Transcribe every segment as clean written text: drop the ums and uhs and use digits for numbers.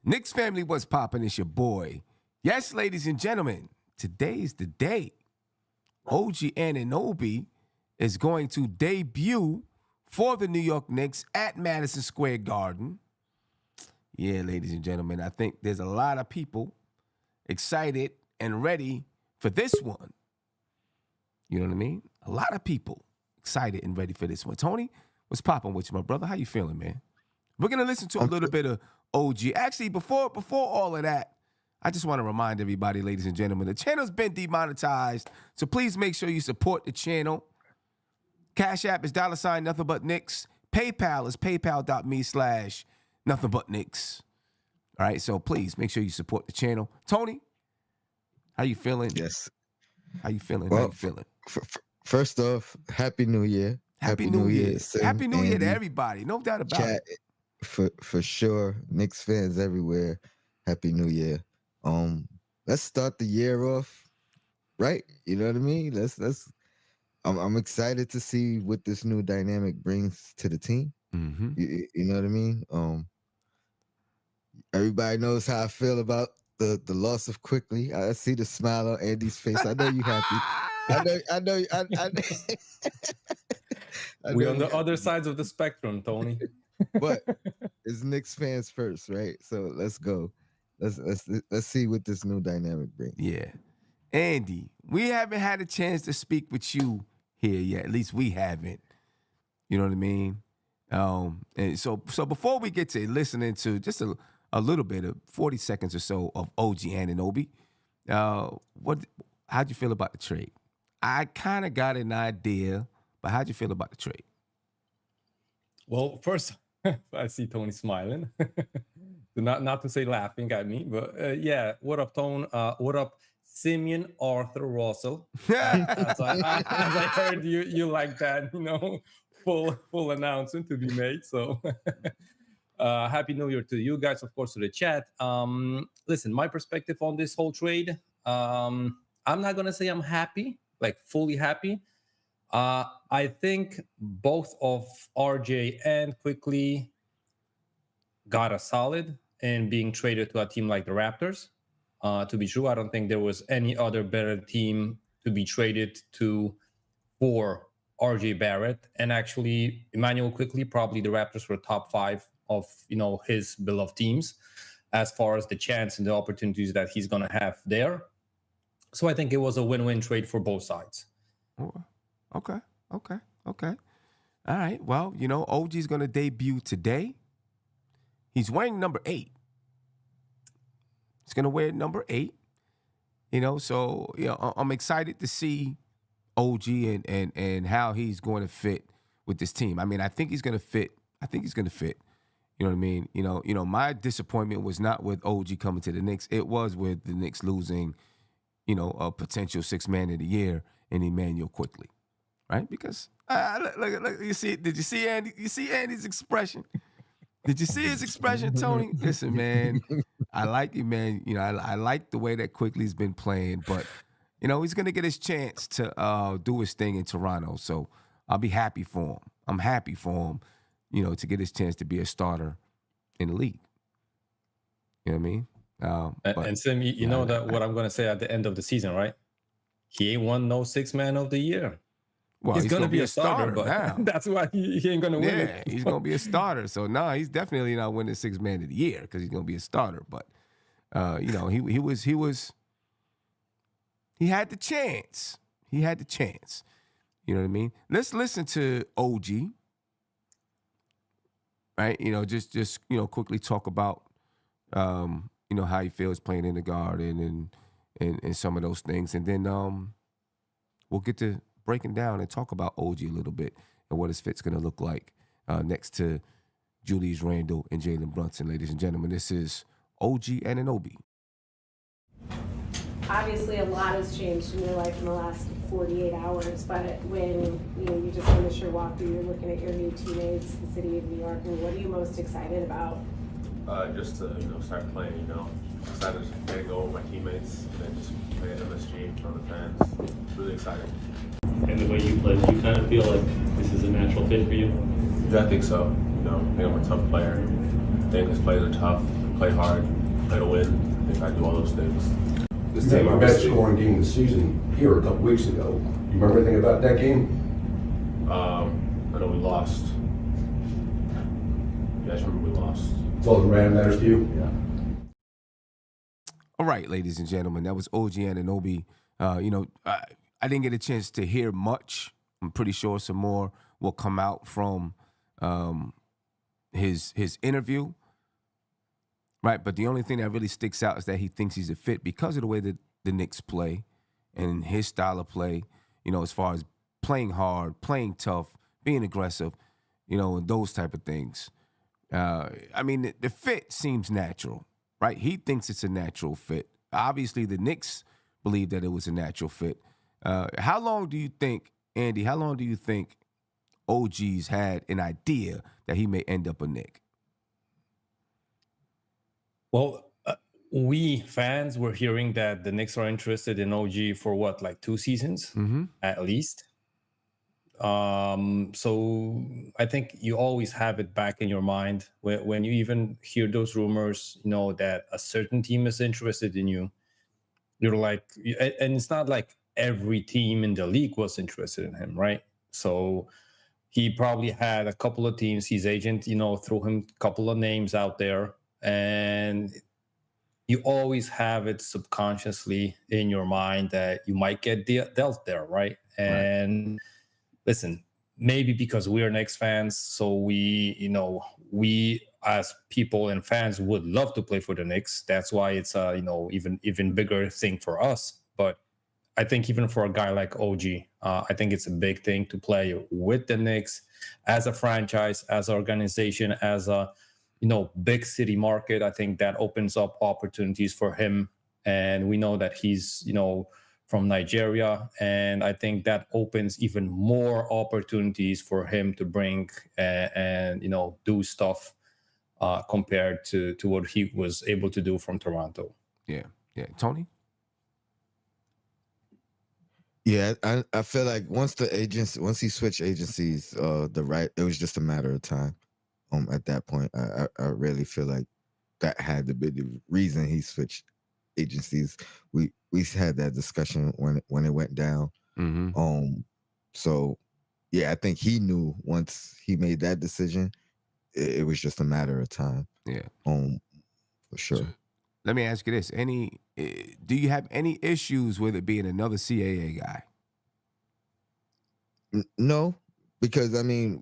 Knicks family, what's poppin'? It's your boy. Yes, ladies and gentlemen, today is the day. OG Anunoby is going to debut for the New York Knicks at Madison Square Garden. Yeah, ladies and gentlemen, I think there's a lot of people excited and ready for this one. You know what I mean? A lot of people excited and ready for this one. Tony, what's poppin' with you, my brother? How you feeling, man? We're going to listen to a little bit of OG. Actually, before all of that, I just want to remind everybody, ladies and gentlemen, the channel's been demonetized, so please make sure you support the channel. Cash App is $ nothing but Knicks. PayPal is paypal.me/nothing but Knicks. All right, so please make sure you support the channel. Tony, how you feeling? Yes. How you feeling? Well, how you feeling? First off, Happy New Year. Happy New Year. Sim, Happy New Year Andy, to everybody. No doubt about chat, it. For sure. Knicks fans everywhere. Happy New Year. Let's start the year off right. You know what I mean? I'm excited to see what this new dynamic brings to the team. Mm-hmm. You know what I mean? Everybody knows how I feel about the loss of Quickly. I see the smile on Andy's face. I know you happy. I know. We're on the other sides of the spectrum, Tony. But it's Knicks fans first, right? So let's go. Let's see what this new dynamic brings. Yeah. Andy, we haven't had a chance to speak with you here yet. At least we haven't. You know what I mean? And so before we get to listening to just a little bit of 40 seconds or so of OG Anunoby, how'd you feel about the trade? I kind of got an idea, but how'd you feel about the trade? Well, first, I see Tony smiling. Not to say laughing at me, but yeah. What up, Tone? What up, Simeon Arthur Russell? As I heard you like that, full announcement to be made. So Happy New Year to you guys, of course, to the chat. Listen, my perspective on this whole trade, I'm not going to say I'm happy, like fully happy. I think both of RJ and Quickly got a solid in being traded to a team like the Raptors. To be true, I don't think there was any other better team to be traded to for RJ Barrett. And actually, Emmanuel Quickly, probably the Raptors were top 5 of his beloved teams as far as the chance and the opportunities that he's going to have there. So I think it was a win-win trade for both sides. Okay. All right. Well, OG's going to debut today. He's wearing number 8. He's going to wear number 8. So I'm excited to see OG and how he's going to fit with this team. I mean, I think he's going to fit. You know what I mean? My disappointment was not with OG coming to the Knicks. It was with the Knicks losing, a potential 6th man of the year in Emmanuel Quickly, right? Because look, you see, did you see Andy? You see Andy's expression? Did you see his expression, Tony? Listen, man, I like you, man. I like the way that Quickly's been playing, but he's gonna get his chance to do his thing in Toronto. So I'll be happy for him. I'm happy for him, to get his chance to be a starter in the league. You know what I mean? And Sim, you know what I'm gonna say at the end of the season, right? He ain't won no 6th man of the year. Well, he's going to be a starter, but now. That's why he ain't going to win. Yeah, he's going to be a starter. So, no, he's definitely not winning 6th man of the year because he's going to be a starter. But, he had the chance. He had the chance. You know what I mean? Let's listen to OG. Right? Just quickly talk about, how he feels playing in the Garden and some of those things. And then we'll get to breaking down and talk about OG a little bit and what his fit's going to look like next to Julius Randle and Jalen Brunson. Ladies and gentlemen, this is OG Anunoby. Obviously, a lot has changed in your life in the last 48 hours, but when you just finish your walkthrough, you're looking at your new teammates, the city of New York, and what are you most excited about? Just to start playing. Excited to get to go with my teammates and then just play at MSG in front of the fans. Really excited. And the way you play, do you kind of feel like this is a natural fit for you? Yeah, I think so. I think I'm a tough player. I think his plays are tough. play hard, play to win. I think I do all those things. This is my best scoring game of the season here a couple weeks ago. You remember anything about that game? I know we lost. Yeah, I just remember we lost. It's all that matters to you? Yeah. All right, ladies and gentlemen, that was OG Anunoby. I didn't get a chance to hear much. I'm pretty sure some more will come out from his interview. Right, but the only thing that really sticks out is that he thinks he's a fit because of the way that the Knicks play and his style of play, as far as playing hard, playing tough, being aggressive, and those type of things. The fit seems natural, right? He thinks it's a natural fit. Obviously, the Knicks believe that it was a natural fit. How long do you think, Andy, OG's had an idea that he may end up a Knick? Well, we fans were hearing that the Knicks are interested in OG for what, like 2 seasons at least. So I think you always have it back in your mind when you even hear those rumors, that a certain team is interested in you. You're like, and it's not like every team in the league was interested in him, right? So he probably had a couple of teams. His agent, threw him a couple of names out there. And you always have it subconsciously in your mind that you might get dealt there, right? And listen, maybe because we're Knicks fans, so we as people and fans would love to play for the Knicks. That's why it's a even bigger thing for us. But I think even for a guy like OG, I think it's a big thing to play with the Knicks as a franchise, as an organization, as a big city market. I think that opens up opportunities for him. And we know that he's, from Nigeria. And I think that opens even more opportunities for him to bring and do stuff compared to what he was able to do from Toronto. Yeah. Tony? Yeah, I feel like once he switched agencies, it was just a matter of time. At that point, I really feel like that had to be the reason he switched agencies. We had that discussion when it went down. So yeah, I think he knew once he made that decision, it was just a matter of time. Yeah. For sure. So, let me ask you this: do you have any issues with it being another CAA guy? No, because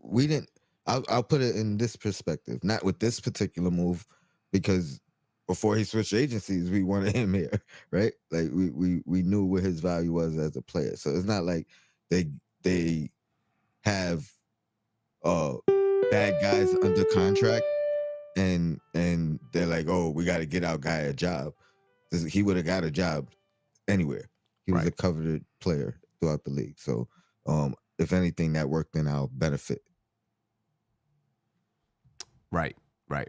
we didn't. I'll put it in this perspective, not with this particular move, because before he switched agencies, we wanted him here, right? Like we knew what his value was as a player. So it's not like they have bad guys under contract and they're like, oh, we got to get our guy a job. He would have got a job anywhere. He was a coveted player throughout the league. So if anything, that worked in our benefit. Right. I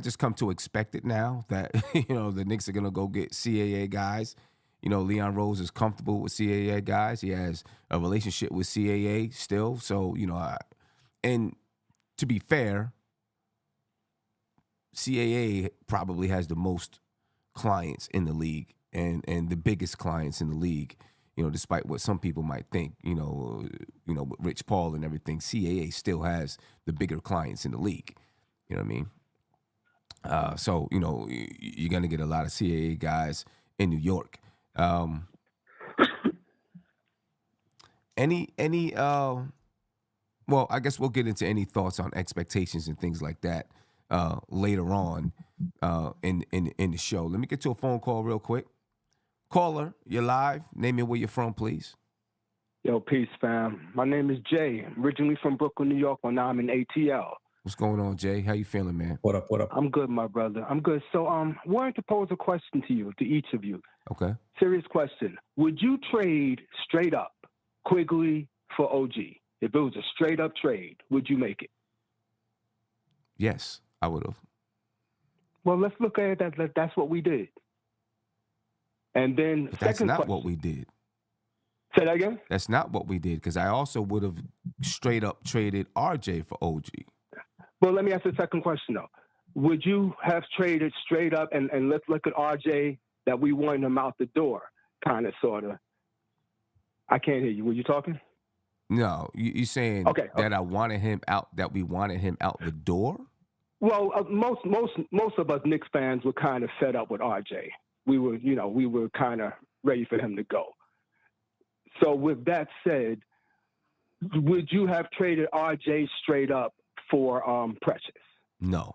just come to expect it now that, the Knicks are going to go get CAA guys. Leon Rose is comfortable with CAA guys. He has a relationship with CAA still. So, and to be fair, CAA probably has the most clients in the league and the biggest clients in the league. Despite what some people might think, with Rich Paul and everything, CAA still has the bigger clients in the league. You know what I mean? So, you're going to get a lot of CAA guys in New York. Well, I guess we'll get into any thoughts on expectations and things like that later on in the show. Let me get to a phone call real quick. Caller, you're live. Name me where you're from, please. Yo, peace, fam. My name is Jay. I'm originally from Brooklyn, New York, but now I'm in ATL. What's going on, Jay? How you feeling, man? What up? I'm good, my brother. I'm good. So, wanted to pose a question to each of you. Okay. Serious question. Would you trade straight up Quigley for OG? If it was a straight up trade, would you make it? Yes, I would have. Well, let's look at it that's what we did. And then But that's not question. what we did. Say that again? That's not what we did, because I also would have straight up traded RJ for OG. Well, let me ask the second question though. Would you have traded straight up and let's look at RJ that we wanted him out the door, kind of, sort of? I can't hear you. Were you talking? No, you saying that I wanted him out, that we wanted him out the door? Well, most of us Knicks fans were kind of fed up with RJ. We were kind of ready for him to go. So with that said, would you have traded RJ straight up for Precious? No.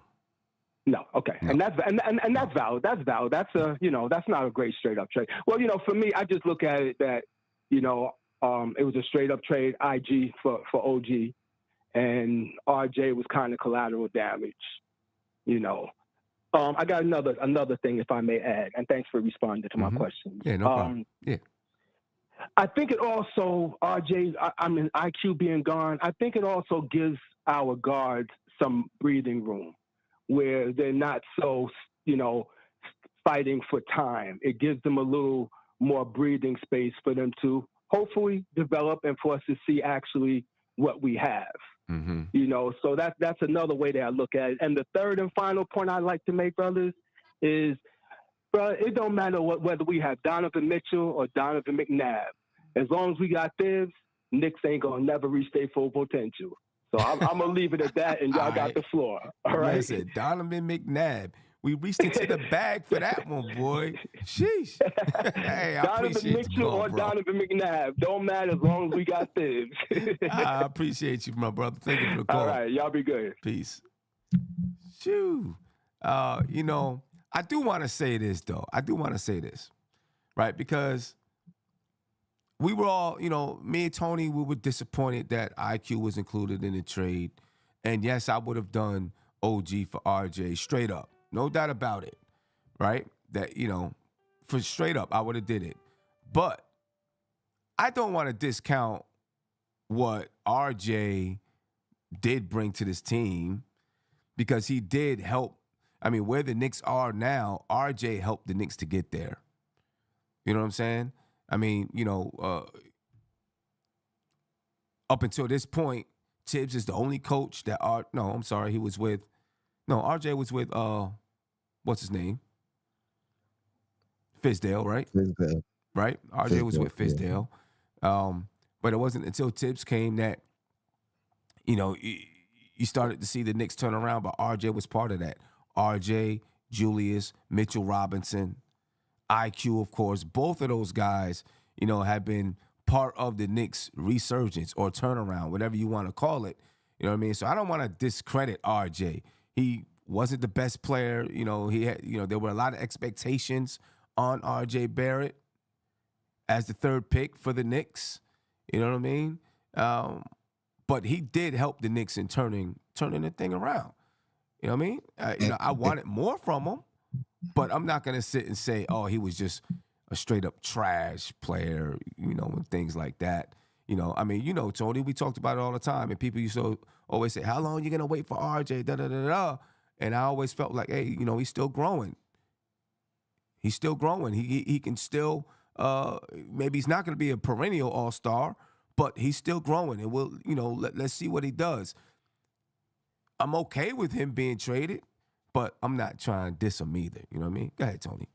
No, okay, no. And that's valid. That's valid. That's that's not a great straight up trade. Well, for me, I just look at it that it was a straight up trade, IG for OG, and RJ was kind of collateral damage. I got another thing, if I may add, and thanks for responding to my question. Yeah, no problem. Yeah. I think it also, RJ, IQ being gone, I think it also gives our guards some breathing room where they're not so, fighting for time. It gives them a little more breathing space for them to hopefully develop and for us to see actually what we have. So that's another way that I look at it. And the third and final point I'd like to make, brothers, is, it don't matter whether we have Donovan Mitchell or Donovan McNabb. As long as we got Thibs, Knicks ain't gonna never reach their full potential. So I'm gonna leave it at that, and y'all got the floor. All right. Listen, Donovan McNabb. We reached into the bag for that one, boy. Sheesh. Hey, I Donovan Mitchell or Donovan McNabb. Don't matter as long as we got Thibs. I appreciate you, my brother. Thank you for the call. All right, y'all be good. Peace. Shoo. I do want to say this, though. Right? Because we were all, me and Tony, we were disappointed that IQ was included in the trade. And yes, I would have done OG for RJ straight up. No doubt about it. Right? That, for straight up, I would have did it. But I don't want to discount what RJ did bring to this team, because he did help. I mean, where the Knicks are now, RJ helped the Knicks to get there. You know what I'm saying? I mean, up until this point, Tibbs is the only coach that RJ was with, what's his name? Fisdale, right? Fisdale. Right? RJ was with Fisdale. Yeah. But it wasn't until Tibbs came that, you started to see the Knicks turn around, but RJ was part of that. RJ, Julius, Mitchell Robinson, IQ, of course, both of those guys, have been part of the Knicks' resurgence or turnaround, whatever you want to call it. You know what I mean? So I don't want to discredit RJ. He wasn't the best player. He had, there were a lot of expectations on RJ Barrett as the third pick for the Knicks. You know what I mean? But he did help the Knicks in turning the thing around. You know what I mean? I wanted more from him, but I'm not going to sit and say, oh, he was just a straight up trash player, and things like that. Tony, we talked about it all the time, and people used to always say, how long are you going to wait for RJ, da-da-da-da? And I always felt like, hey, he's still growing. He's still growing. He can still, maybe he's not going to be a perennial all-star, but he's still growing, and we'll, let's see what he does. I'm okay with him being traded, but I'm not trying to diss him either. You know what I mean? Go ahead, Tony.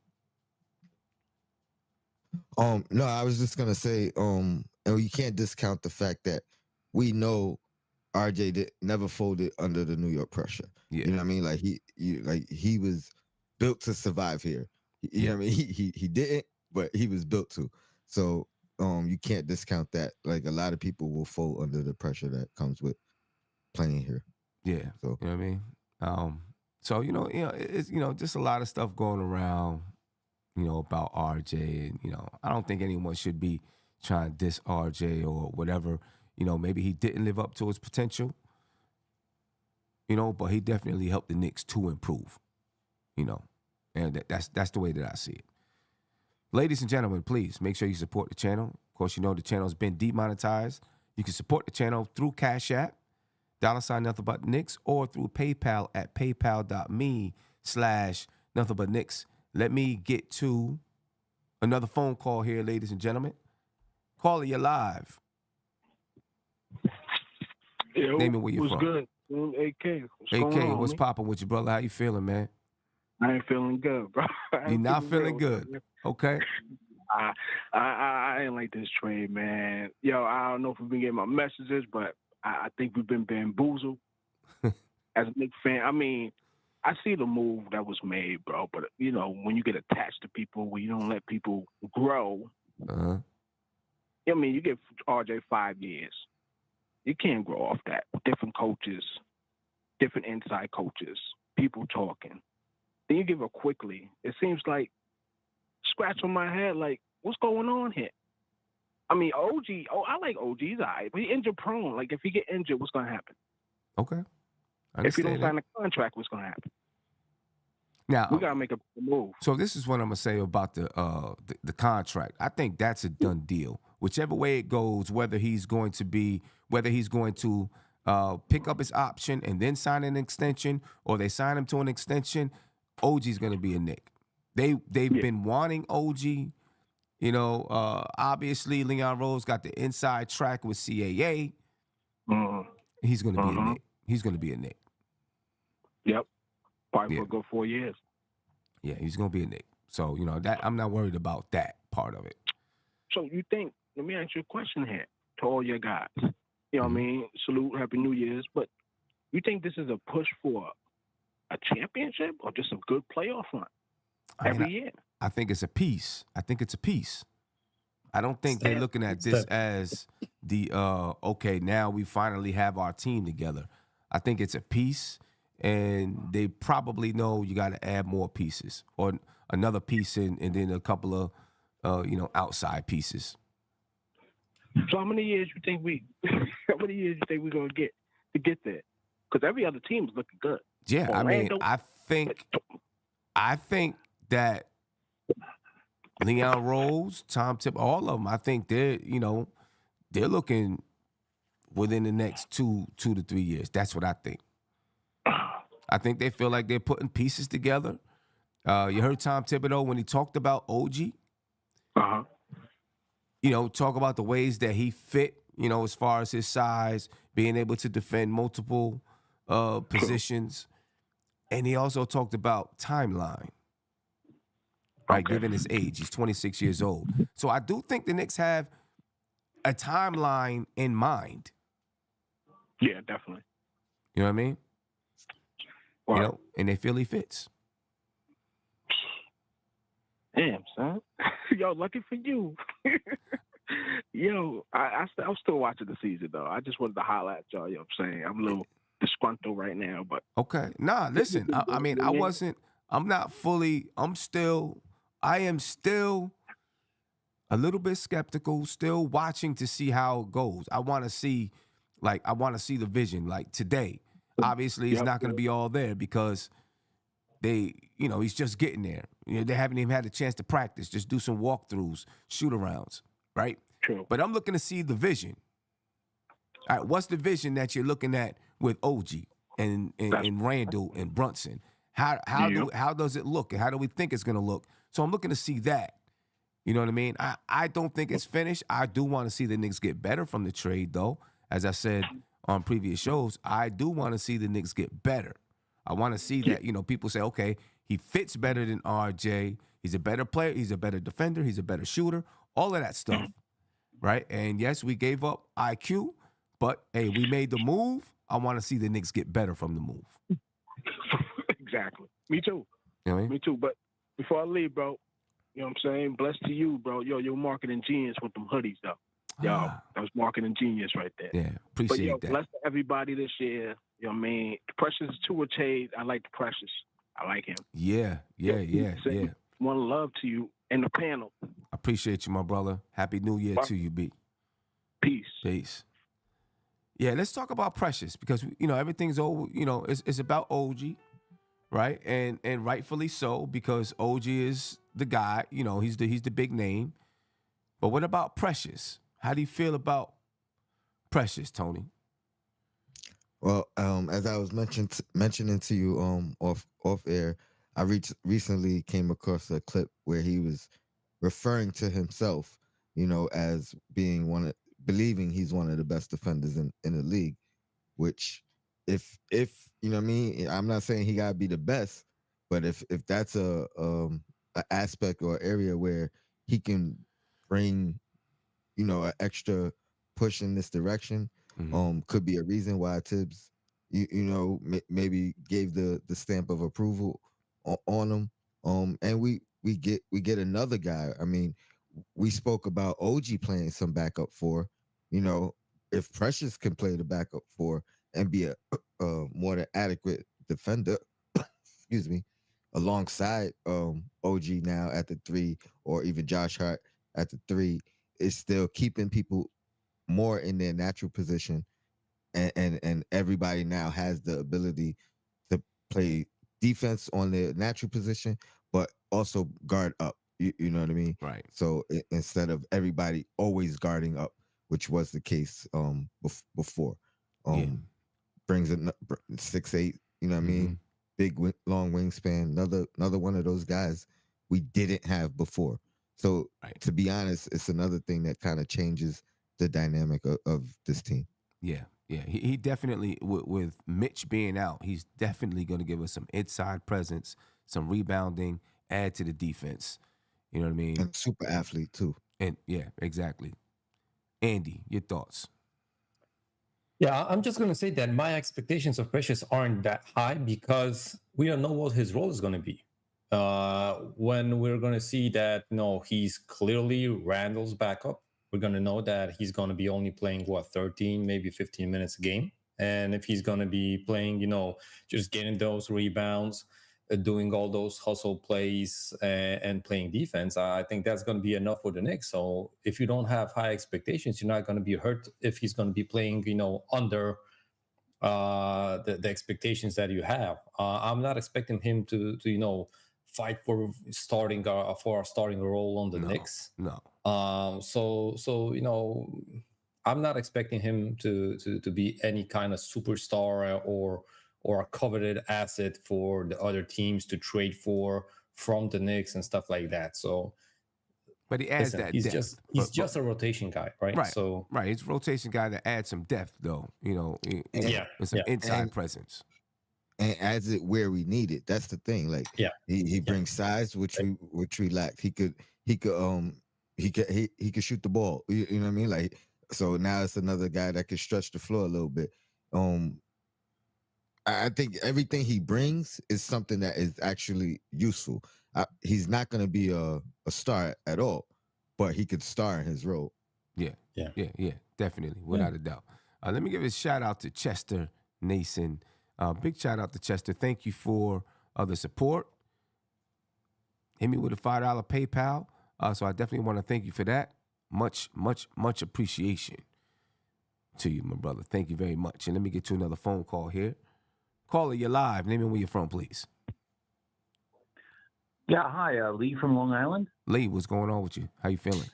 No, I was just gonna say, you can't discount the fact that we know RJ never folded under the New York pressure. Yeah. You know what I mean? Like he was built to survive here. You know what I mean? He didn't, but he was built to. So you can't discount that. Like, a lot of people will fold under the pressure that comes with playing here. Yeah. So you know what I mean? It's just a lot of stuff going around, about RJ, and I don't think anyone should be trying to diss RJ or whatever. Maybe he didn't live up to his potential, but he definitely helped the Knicks to improve, and that's the way that I see it. Ladies and gentlemen, please make sure you support the channel. Of course, the channel's been demonetized. You can support the channel through Cash App, $Knicks, or through PayPal at paypal.me/NothingButKnicks. Let me get to another phone call here, ladies and gentlemen. Caller, you're live. Yo, Name me where you're what's from. good? AK, what's AK, going on? what's homie? popping with you, brother? How you feeling, man? I ain't feeling good, bro. I You ain't not keeping feeling real with good. you, man. Okay. I ain't like this trade, man. Yo, I don't know if we've been getting my messages, but I think we've been bamboozled as a Knicks fan. I mean, I see the move that was made, bro. But you know, when you get attached to people, when you don't let people grow, Uh-huh. I mean, you give RJ 5 years. You can't grow off that. Different coaches, different inside coaches, people talking. Then you give up quickly. It seems like scratch on my head, like, what's going on here? I mean, OG, I like OG's eye, but he injured prone. Like, if he get injured, what's going to happen? Okay. I If he don't understand sign a contract, what's going to happen? Now, We got to make a move. so this is what I'm gonna say about the contract. I think that's a done deal. Whichever way it goes, whether he's going to pick up his option and then sign an extension, or they sign him to an extension, OG's gonna be a Knick. They've been wanting OG. You know, obviously Leon Rose got the inside track with CAA. Mhm. He's gonna be a Knick. He's gonna be a Knick. Yep. Probably Yeah. for a good 4 years. Yeah, he's gonna be a Knick. So you know that I'm not worried about that part of it. So you think, let me ask you a question here to all your guys. You know what I mean? Salute, Happy New Year's. But you think this is a push for a championship or just a good playoff run every year? I think it's a piece. I think it's a piece. I don't think they're looking at this as the okay, now we finally have our team together. I think it's a piece, and they probably know you got to add more pieces or another piece and then a couple of outside pieces. So how many years you think we're gonna get to get there? Because every other team is looking good. Yeah, Orlando, I think that Leon Rose, Tom Tip, all of them, I think they're looking within the next two to 3 years. That's what I think. I think they feel like they're putting pieces together. You heard Tom Thibodeau when he talked about OG. Talk about the ways that he fit, as far as his size, being able to defend multiple positions. And he also talked about timeline, right? Okay. Given his age, he's 26 years old. So I do think the Knicks have a timeline in mind. Yeah, definitely. You know what I mean? Right. And they feel he fits. Damn, son. Yo, lucky for you. Yo, I'm still watching the season, though. I just wanted to holler at y'all. You know what I'm saying? I'm a little disgruntled right now, but. Okay. Nah, listen. I am still a little bit skeptical, still watching to see how it goes. I want to see the vision. Like today, obviously it's not going to be all there because he's just getting there. They haven't even had a chance to practice, just do some walkthroughs, shoot arounds, right? True. But I'm looking to see the vision. All right, what's the vision that you're looking at with OG and Randall and Brunson? How does it look, and how do we think it's going to look? So I'm looking to see that. You know what I mean? I don't think it's finished. I do want to see the Knicks get better from the trade, though. As I said on previous shows, I do want to see the Knicks get better. I want to see that, people say, okay, he fits better than RJ. He's a better player. He's a better defender. He's a better shooter. All of that stuff, right? And yes, we gave up IQ, but, hey, we made the move. I want to see the Knicks get better from the move. Exactly. Me too. You know what I mean? Me too. But before I leave, bro, you know what I'm saying? Blessed to you, bro. Yo, you're marketing genius with them hoodies, though. Yo, that was marketing genius right there. Yeah, appreciate that. Bless everybody this year. You know what I mean? The Precious is too a shade. I like the Precious. I like him. Yeah. One love to you in the panel. I appreciate you, my brother. Happy New Year to you, B. Peace. Yeah, let's talk about Precious because everything's over. It's about OG, right? And rightfully so because OG is the guy. He's the big name. But what about Precious? How do you feel about Precious, Tony? Well, as I was mentioning to you off air, I recently came across a clip where he was referring to himself, as being believing he's one of the best defenders in the league. which if you know what I mean, I'm not saying he gotta be the best, but if that's a aspect or area where he can bring, you know, an extra push in this direction, could be a reason why Tibbs, you know, maybe gave the stamp of approval on him. And we get another guy. I mean, we spoke about OG playing some backup four. You know, if Precious can play the backup four and be a more than adequate defender, excuse me, alongside OG now at the three, or even Josh Hart at the three, is still keeping people more in their natural position, and everybody now has the ability to play defense on their natural position, but also guard up. You know what I mean? Right. So instead of everybody always guarding up, which was the case before, brings it 6'8". You know what I mean? Big long wingspan. Another one of those guys we didn't have before. So to be honest, it's another thing that kind of changes the dynamic of this team. Yeah. He definitely, with Mitch being out, he's definitely going to give us some inside presence, some rebounding, add to the defense. You know what I mean? And super athlete too. And yeah, exactly. Andy, your thoughts? Yeah, I'm just going to say that my expectations of Precious aren't that high because we don't know what his role is going to be. When we're going to see that, he's clearly Randall's backup, we're going to know that he's going to be only playing, 13, maybe 15 minutes a game. And if he's going to be playing, just getting those rebounds, doing all those hustle plays and playing defense, I think that's going to be enough for the Knicks. So if you don't have high expectations, you're not going to be hurt if he's going to be playing, under the expectations that you have. I'm not expecting him to fight for a starting role on the Knicks. No. So I'm not expecting him to be any kind of superstar or a coveted asset for the other teams to trade for from the Knicks and stuff like that. So, but he adds that he's depth. He's just a rotation guy, right? Right. So he's a rotation guy that adds some depth, though. And some inside presence. And adds it where we need it. That's the thing. Like, he brings size, which we lacked. He could shoot the ball. You know what I mean? Like, so now it's another guy that could stretch the floor a little bit. I think everything he brings is something that is actually useful. He's not going to be a star at all, but he could star in his role. Yeah, definitely, without a doubt. Let me give a shout out to Chester Nason. Big shout out to Chester. Thank you for the support. Hit me with a $5 PayPal. So I definitely want to thank you for that. Much appreciation to you, my brother. Thank you very much. And let me get to another phone call here. Caller, you're live. Name me where you're from, please. Yeah, hi, Lee from Long Island. Lee, what's going on with you? How you feeling?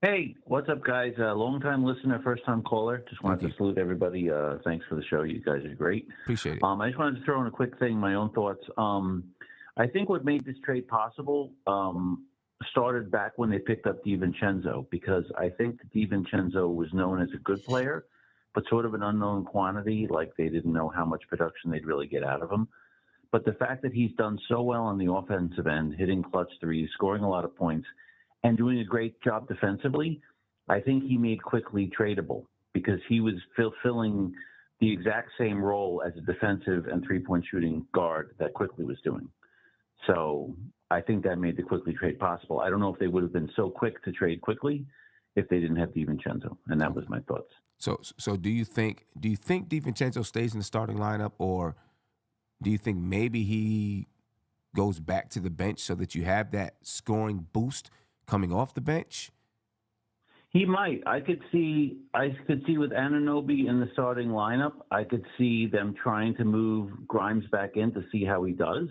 Hey, what's up, guys? Long-time listener, first-time caller. Just wanted to salute everybody. Thanks for the show. You guys are great. Appreciate it. I just wanted to throw in a quick thing, my own thoughts. I think what made this trade possible started back when they picked up DiVincenzo, because I think DiVincenzo was known as a good player, but sort of an unknown quantity, like they didn't know how much production they'd really get out of him. But the fact that he's done so well on the offensive end, hitting clutch threes, scoring a lot of points, and doing a great job defensively, I think he made Quickly tradable because he was fulfilling the exact same role as a defensive and three-point shooting guard that Quickly was doing. So I think that made the Quickly trade possible. I don't know if they would have been so quick to trade Quickly if they didn't have DiVincenzo, and that was my thoughts. So do you think DiVincenzo stays in the starting lineup, or do you think maybe he goes back to the bench so that you have that scoring boost coming off the bench? He might. I could see with Anunoby in the starting lineup, I could see them trying to move Grimes back in to see how he does,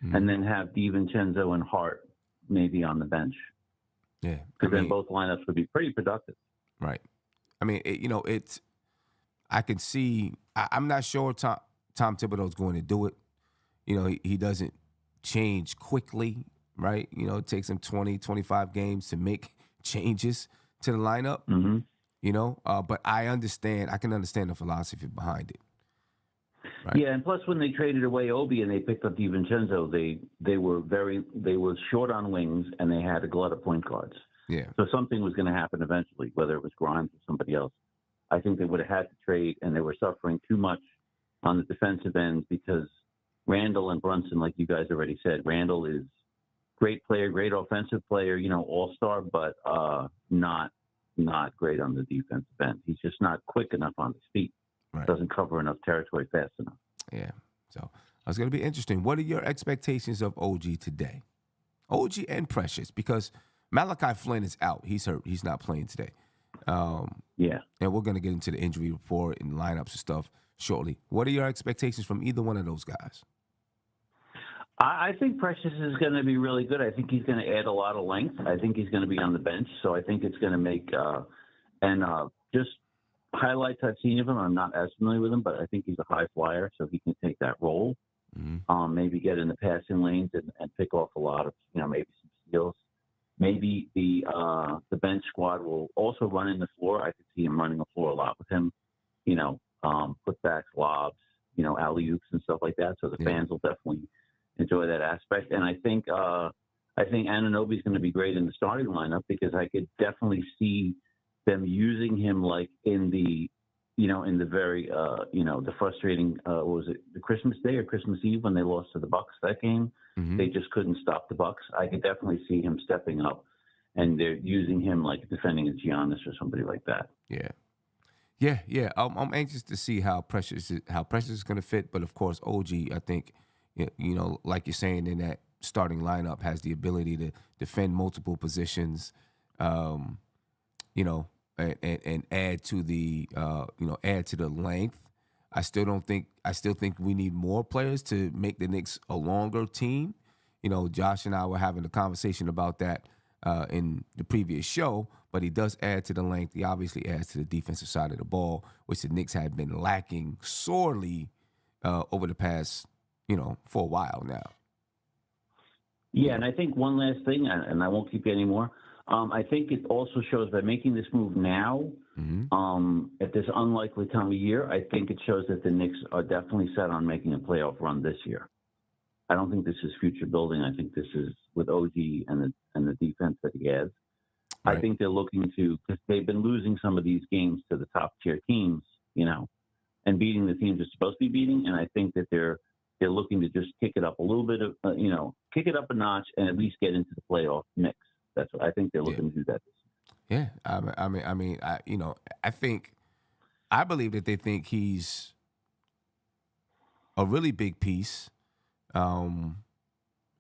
and then have DiVincenzo and Hart maybe on the bench. Yeah. Because then both lineups would be pretty productive. Right. I mean, I can see, I'm not sure Tom Thibodeau's going to do it. He doesn't change quickly, right? It takes him 20, 25 games to make changes to the lineup, but I can understand the philosophy behind it. Yeah, and plus when they traded away Obi and they picked up DiVincenzo, they were short on wings and they had a glut of point guards. Yeah. So something was going to happen eventually, whether it was Grimes or somebody else. I think they would have had to trade, and they were suffering too much on the defensive end because Randall and Brunson, like you guys already said, Randall is great player, great offensive player, all-star, but not great on the defensive end. He's just not quick enough on his feet. Right. Doesn't cover enough territory fast enough. Yeah. So it's going to be interesting. What are your expectations of OG today? OG and Precious, because Malachi Flynn is out. He's hurt. He's not playing today. Yeah. And we're going to get into the injury report and lineups and stuff shortly. What are your expectations from either one of those guys? I think Precious is going to be really good. I think he's going to add a lot of length. I think he's going to be on the bench. So I think it's going to make just highlights I've seen of him. I'm not as familiar with him, but I think he's a high flyer, so he can take that role. Mm-hmm. Maybe get in the passing lanes and pick off a lot of, maybe some steals. Maybe the bench squad will also run in the floor. I could see him running the floor a lot with him, putbacks, lobs, alley-oops and stuff like that. So the fans will definitely enjoy that aspect. And I think Anunoby is going to be great in the starting lineup because I could definitely see them using him like in the very, the frustrating, what was it, the Christmas Day or Christmas Eve when they lost to the Bucks that game? Mm-hmm. They just couldn't stop the Bucks. I could definitely see him stepping up, and they're using him like defending a Giannis or somebody like that. Yeah. I'm anxious to see how Precious is going to fit. But of course, OG, I think, like you're saying, in that starting lineup has the ability to defend multiple positions, and add to the length. I still think we need more players to make the Knicks a longer team. Josh and I were having a conversation about that in the previous show, but he does add to the length. He obviously adds to the defensive side of the ball, which the Knicks have been lacking sorely over the past, for a while now. Yeah, and I think one last thing, and I won't keep you anymore. I think it also shows by making this move now, at this unlikely time of year, I think it shows that the Knicks are definitely set on making a playoff run this year. I don't think this is future building. I think this is with OG and the defense that he has. Right. I think they're looking to, because they've been losing some of these games to the top tier teams, and beating the teams they're supposed to be beating. And I think that they're looking to just kick it up a little bit of, kick it up a notch and at least get into the playoff mix. That's what I think they're looking to do that. Yeah, I believe that they think he's a really big piece, and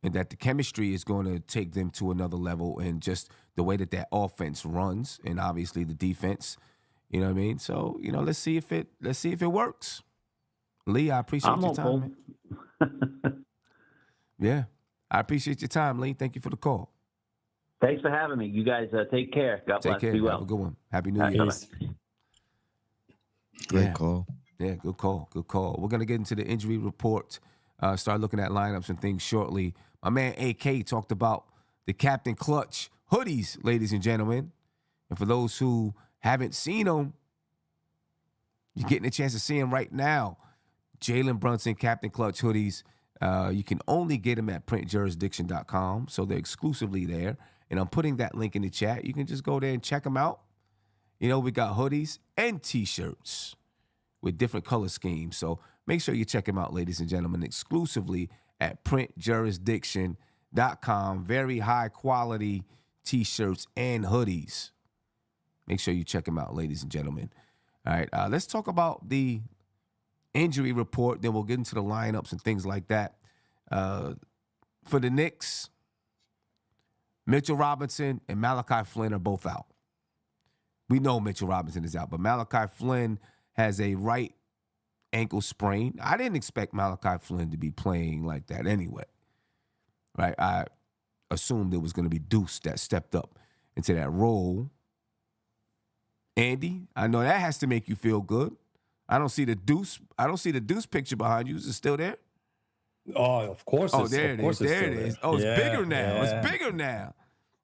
that the chemistry is going to take them to another level, and just the way that offense runs, and obviously the defense. You know what I mean? So let's see if it works. Lee, I appreciate your time. Man. Yeah, I appreciate your time, Lee. Thank you for the call. Thanks for having me. You guys take care. God bless. Take care. Be well. Have a good one. Happy New Year. Great call. Yeah, good call. Good call. We're going to get into the injury report, start looking at lineups and things shortly. My man AK talked about the Captain Clutch hoodies, ladies and gentlemen. And for those who haven't seen them, you're getting a chance to see them right now. Jalen Brunson Captain Clutch hoodies. You can only get them at printjurisdiction.com, so they're exclusively there. And I'm putting that link in the chat. You can just go there and check them out. We got hoodies and T-shirts with different color schemes. So make sure you check them out, ladies and gentlemen, exclusively at printjurisdiction.com. Very high quality T-shirts and hoodies. Make sure you check them out, ladies and gentlemen. All right, let's talk about the injury report. Then we'll get into the lineups and things like that. For the Knicks, Mitchell Robinson and Malachi Flynn are both out. We know Mitchell Robinson is out, but Malachi Flynn has a right ankle sprain. I didn't expect Malachi Flynn to be playing like that anyway, right? I assumed it was going to be Deuce that stepped up into that role. Andy, I know that has to make you feel good. I don't see the Deuce picture behind you. Is it still there? Oh, of course. Oh, there it is. There it is. Oh, it's bigger now. Yeah. It's bigger now.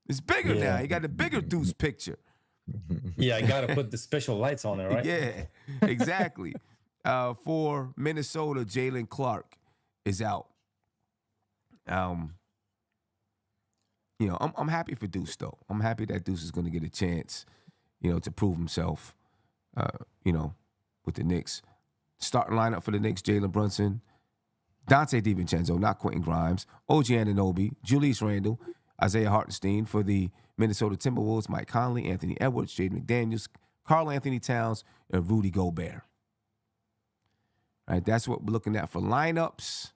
It's bigger now. You got the bigger Deuce picture. Yeah, I got to put the special lights on it, right? Yeah, exactly. for Minnesota, Jalen Clark is out. I'm happy for Deuce though. I'm happy that Deuce is going to get a chance, to prove himself. With the Knicks. Starting lineup for the Knicks: Jalen Brunson, Dante DiVincenzo, not Quentin Grimes, OG Anunoby, Julius Randle, Isaiah Hartenstein. For the Minnesota Timberwolves: Mike Conley, Anthony Edwards, Jaden McDaniels, Karl Anthony Towns, and Rudy Gobert. All right, that's what we're looking at for lineups.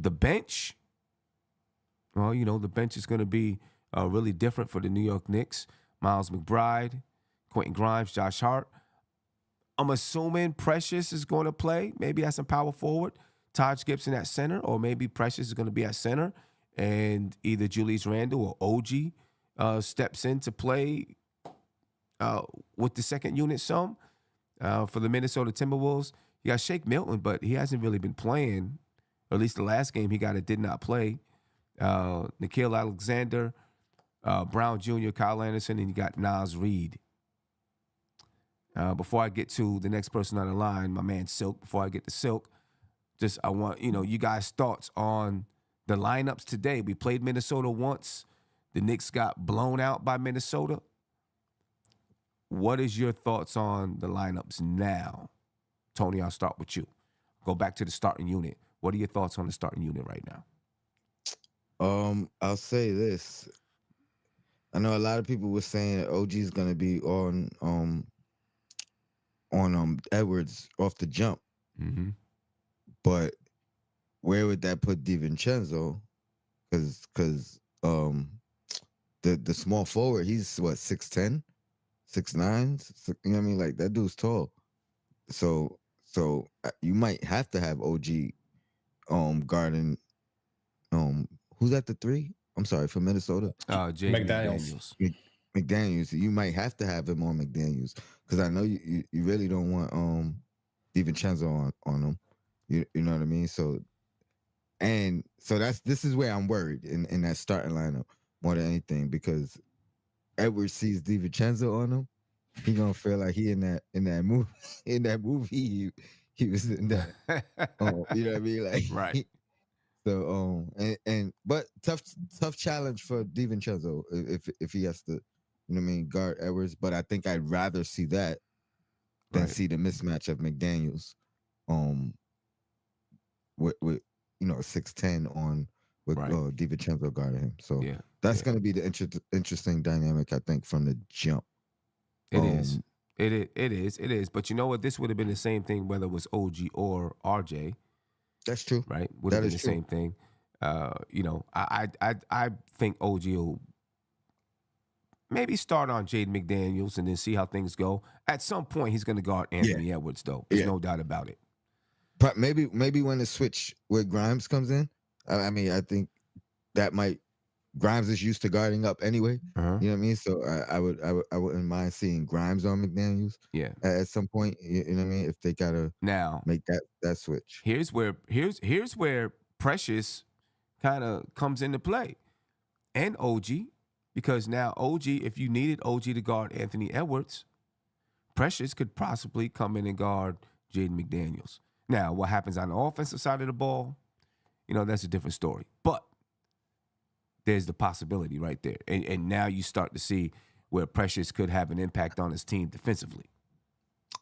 The bench, well, the bench is going to be really different for the New York Knicks. Miles McBride, Quentin Grimes, Josh Hart. I'm assuming Precious is going to play, maybe as some power forward. Taj Gibson at center, or maybe Precious is going to be at center, and either Julius Randle or OG steps in to play with the second unit some. For the Minnesota Timberwolves, you got Shake Milton, but he hasn't really been playing. Or at least the last game he got, it did not play. Nickeil Alexander, Brown Jr., Kyle Anderson, and you got Naz Reid. Before I get to the next person on the line, my man Silk, before I get to Silk, I want, you guys' thoughts on the lineups today. We played Minnesota once. The Knicks got blown out by Minnesota. What is your thoughts on the lineups now? Tony, I'll start with you. Go back to the starting unit. What are your thoughts on the starting unit right now? I'll say this. I know a lot of people were saying that OG is going to be on Edwards off the jump. Mm-hmm. But where would that put DiVincenzo? Because the small forward, he's what, 6'10", 6'9", you know what I mean? Like, that dude's tall. So you might have to have OG guarding who's at the 3? I'm sorry, for Minnesota. Jaden McDaniels. McDaniels. You might have to have him on McDaniels, because I know you really don't want DiVincenzo on him. You know what I mean? So this is where I'm worried in that starting lineup more than anything, because Edwards sees DiVincenzo on him, he gonna feel like he in that movie he was in that. You know what I mean? Like, right. So but tough challenge for DiVincenzo if he has to, you know what I mean, guard Edwards. But I think I'd rather see that than see the mismatch of McDaniels, with 6'10" on with DiVincenzo guarding him. So that's gonna be the interesting dynamic, I think, from the jump. It is. It is. But you know what? This would have been the same thing whether it was OG or RJ. That's true. Right? Would have been the same thing. I think OG will maybe start on Jaden McDaniels and then see how things go. At some point, he's going to guard Anthony Edwards, though. There's no doubt about it. But maybe when the switch with Grimes comes in, I mean, I think that might. Grimes is used to guarding up anyway. Uh-huh. You know what I mean? So I wouldn't mind seeing Grimes on McDaniels. Yeah. At some point, you know what I mean? If they gotta now make that switch. Here's where Precious kind of comes into play, and OG, because now OG, if you needed OG to guard Anthony Edwards, Precious could possibly come in and guard Jaden McDaniels. Now, what happens on the offensive side of the ball, that's a different story. But there's the possibility right there. And now you start to see where Precious could have an impact on his team defensively.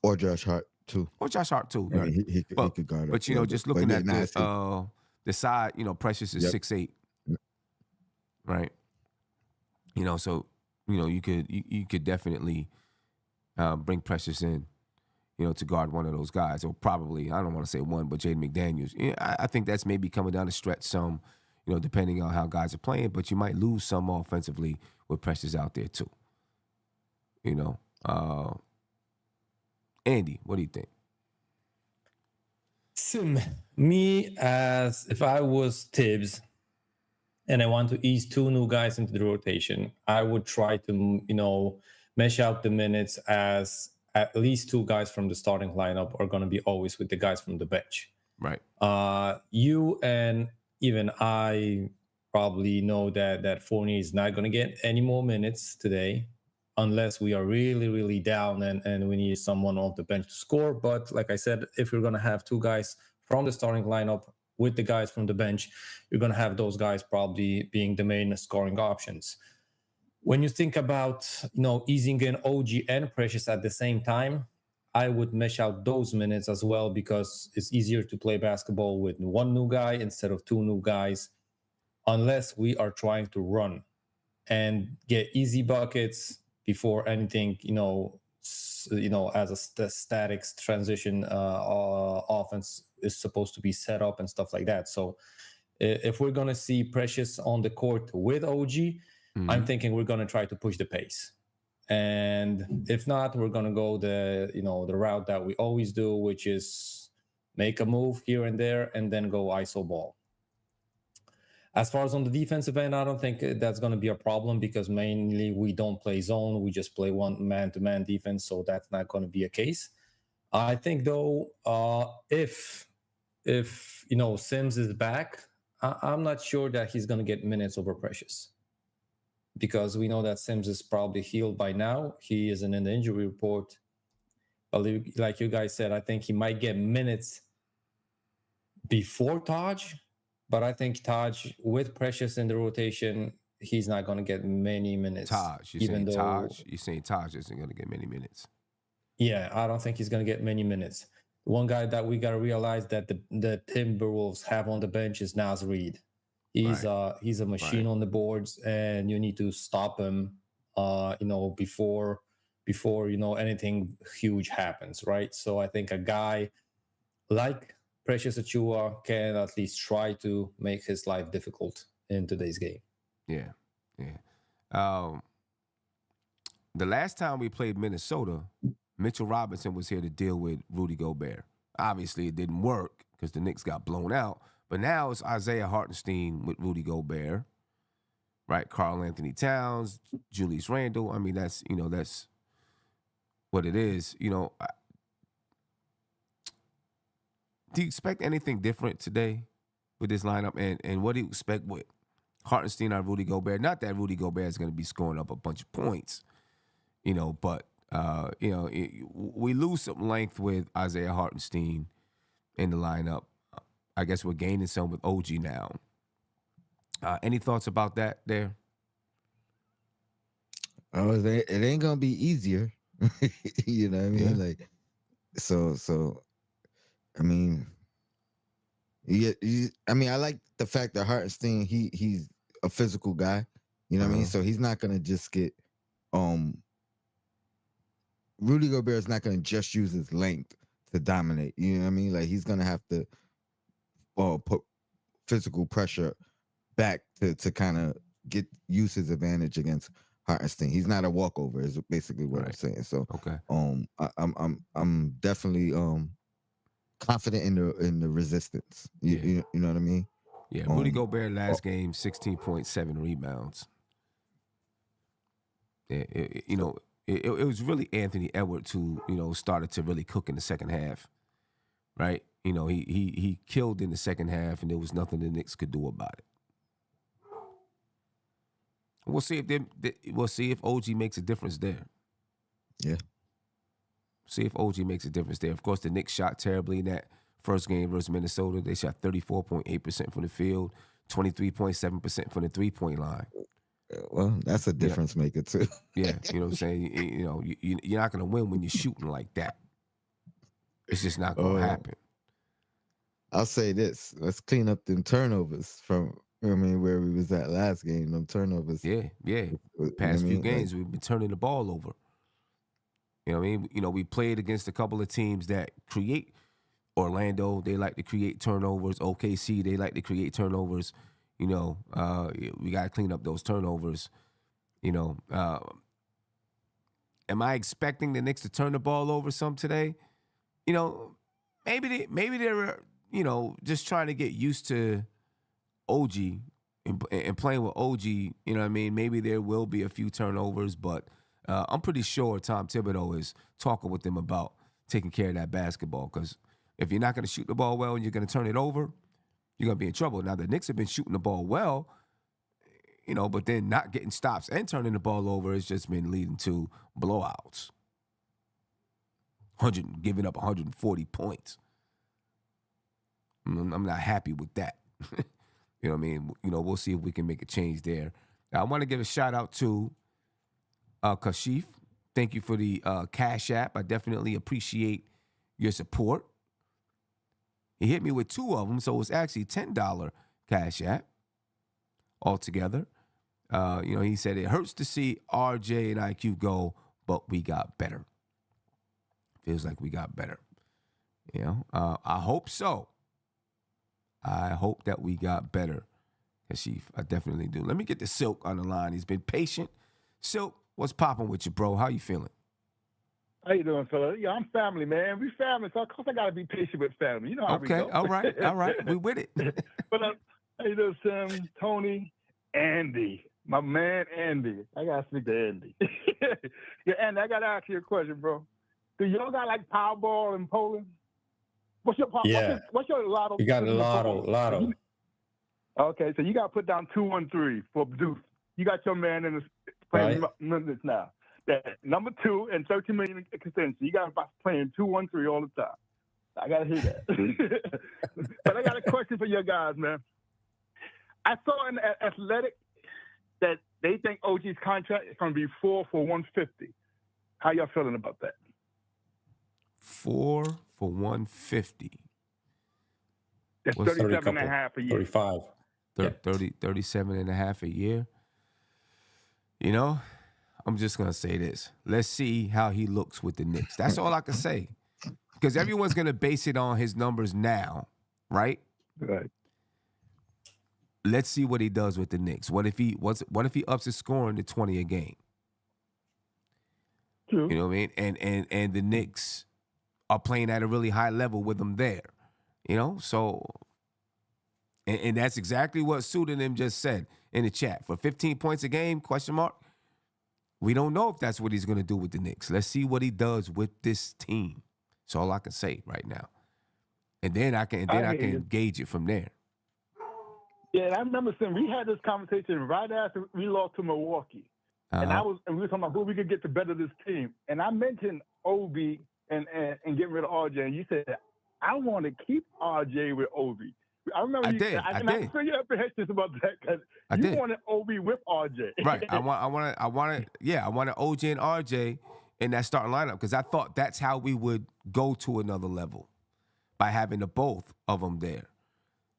Or Josh Hart, too. Right? I mean, he could guard but, just looking at the side, Precious is 6'8", right? So, you could definitely bring Precious in, to guard one of those guys. Or probably, I don't want to say one, but Jaden McDaniels. I think that's maybe coming down the stretch some, depending on how guys are playing, but you might lose some offensively with Precious out there too. Andy, what do you think? Me, as if I was Tibbs and I want to ease 2 new guys into the rotation, I would try to, mesh out the minutes as at least 2 guys from the starting lineup are going to be always with the guys from the bench. Right. You and even I probably know that Fournier is not going to get any more minutes today. unless we are really, really down and we need someone off the bench to score. But like I said, if you're going to have two guys from the starting lineup with the guys from the bench, you're going to have those guys probably being the main scoring options. When you think about, easing in OG and Precious at the same time, I would mesh out those minutes as well, because it's easier to play basketball with one new guy instead of two new guys, unless we are trying to run and get easy buckets before anything, as a static transition offense is supposed to be set up and stuff like that. So if we're going to see Precious on the court with OG, I'm thinking we're going to try to push the pace. And if not, we're going to go the route that we always do, which is make a move here and there and then go ISO ball. As far as on the defensive end, I don't think that's going to be a problem, because mainly we don't play zone. We just play one man-to-man defense, so that's not going to be a case. I think, though, if Sims is back, I'm not sure that he's going to get minutes over Precious, because we know that Sims is probably healed by now. He isn't in the injury report. But like you guys said, I think he might get minutes before Taj. But I think Taj, with Precious in the rotation, he's not going to get many minutes. You're saying Taj isn't going to get many minutes. Yeah, I don't think he's going to get many minutes. One guy that we got to realize that the Timberwolves have on the bench is Naz Reid. He's a machine on the boards, and you need to stop him, before anything huge happens, right? So I think a guy like Precious Achiuwa can at least try to make his life difficult in today's game. Yeah. The last time we played Minnesota, Mitchell Robinson was here to deal with Rudy Gobert. Obviously, it didn't work because the Knicks got blown out. But now it's Isaiah Hartenstein with Rudy Gobert, right? Karl Anthony Towns, Julius Randle. I mean, that's what it is. Do you expect anything different today with this lineup? And what do you expect with Hartenstein or Rudy Gobert? Not that Rudy Gobert is going to be scoring up a bunch of points, but we lose some length with Isaiah Hartenstein in the lineup. I guess we're gaining some with OG now. Any thoughts about that there? Oh, it ain't gonna be easier. You know what I mean? Yeah. Like, so. I mean, I like the fact that Hartenstein, he's a physical guy. You know what I mean? So he's not gonna just get Rudy Gobert is not gonna just use his length to dominate. You know what I mean? Like, he's gonna have to put physical pressure back to kind of use his advantage against Hartenstein. He's not a walkover, is basically what I'm saying. So okay. I'm definitely confident in the resistance. You know what I mean? Yeah, Rudy Gobert last game, 16.7 rebounds. Yeah, it was really Anthony Edwards who, started to really cook in the second half, right? He killed in the second half, and there was nothing the Knicks could do about it. We'll see if OG makes a difference there. Yeah. See if OG makes a difference there. Of course, the Knicks shot terribly in that first game versus Minnesota. They shot 34.8% from the field, 23.7% from the three-point line. Well, that's a difference maker too. Yeah, you know what I'm saying? You're not going to win when you're shooting like that. It's just not going to happen. I'll say this. Let's clean up them turnovers from, where we was at last game. Them turnovers. Yeah. Past few games, we've been turning the ball over. You know what I mean? We played against a couple of teams that create. Orlando, they like to create turnovers. OKC, they like to create turnovers. We got to clean up those turnovers. Am I expecting the Knicks to turn the ball over some today? Maybe they're just trying to get used to OG and playing with OG. You know what I mean? Maybe there will be a few turnovers, but I'm pretty sure Tom Thibodeau is talking with them about taking care of that basketball, because if you're not going to shoot the ball well and you're going to turn it over, you're going to be in trouble. Now, the Knicks have been shooting the ball well. but then not getting stops and turning the ball over has just been leading to blowouts. Giving up 140 points. I'm not happy with that. You know what I mean? We'll see if we can make a change there. Now, I want to give a shout out to Kashif. Thank you for the Cash App. I definitely appreciate your support. He hit me with 2 of them, so it's actually $10 Cash App altogether. He said, it hurts to see RJ and IQ go, but we got better. Feels like we got better. I hope so. I hope that we got better, Kashif. I definitely do. Let me get the Silk on the line. He's been patient. Silk, what's popping with you, bro? How you feeling? How you doing, fella? Yeah, I'm family, man. We family, so of course I got to be patient with family. You know how we go. Okay, all right. We with it. But how you doing, Sam, Tony, Andy, my man Andy. I got to speak to Andy. Yeah, Andy, I got to ask you a question, bro. Do y'all got like Powerball in Poland? What's your what's your lotto? You got a lotto. Okay, so you got to put down 213 for Deuce. You got your man in the playing minutes now. That number 2 and 13 million extension. You got to playing 213 all the time. I got to hear that. But I got a question for your guys, man. I saw in Athletic that they think OG's contract is going to be 4 for 150. How y'all feeling about that? 4 for 150. That's 37 and a half a year. 35. 37 and a half a year. I'm just going to say this. Let's see how he looks with the Knicks. That's all I can say. Because everyone's going to base it on his numbers now, right? Right. Let's see what he does with the Knicks. What if he ups his scoring to 20 a game? True. You know what I mean? And the Knicks are playing at a really high level with him there. So and that's exactly what Pseudonym just said in the chat. For 15 points a game, ? We don't know if that's what he's going to do with the Knicks. Let's see what he does with this team. That's all I can say right now. And then I can gauge it from there. Yeah, and I remember saying we had this conversation right after we lost to Milwaukee. And we were talking about who we could get to better this team. And I mentioned Obi and getting rid of RJ. And you said, I want to keep RJ with Obi. I remember I you. did. I feel your apprehensions about that because you wanted Obi with RJ. Right. I wanted OJ and RJ in that starting lineup because I thought that's how we would go to another level by having the both of them there.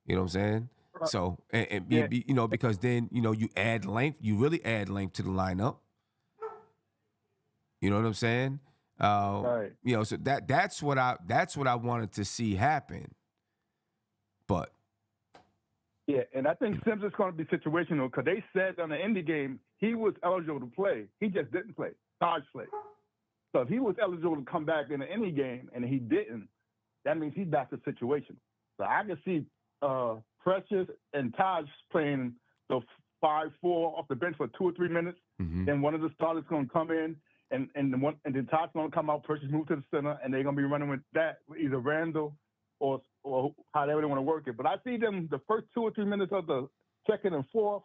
You know what I'm saying? So because then you add length. You really add length to the lineup. You know what I'm saying? Right. So that's what I wanted to see happen. But yeah, and I think Sims is going to be situational because they said on the indie game he was eligible to play. He just didn't play. Taj played. So if he was eligible to come back in the indie game and he didn't, that means he's back to situation. So I can see Precious and Taj playing the 5-4 off the bench for 2 or 3 minutes. Mm-hmm. Then one of the starters going to come in and then Taj going to come out, Precious move to the center, and they're going to be running with that, either Randall or how they really want to work it. But I see them the first 2 or 3 minutes of the second and fourth.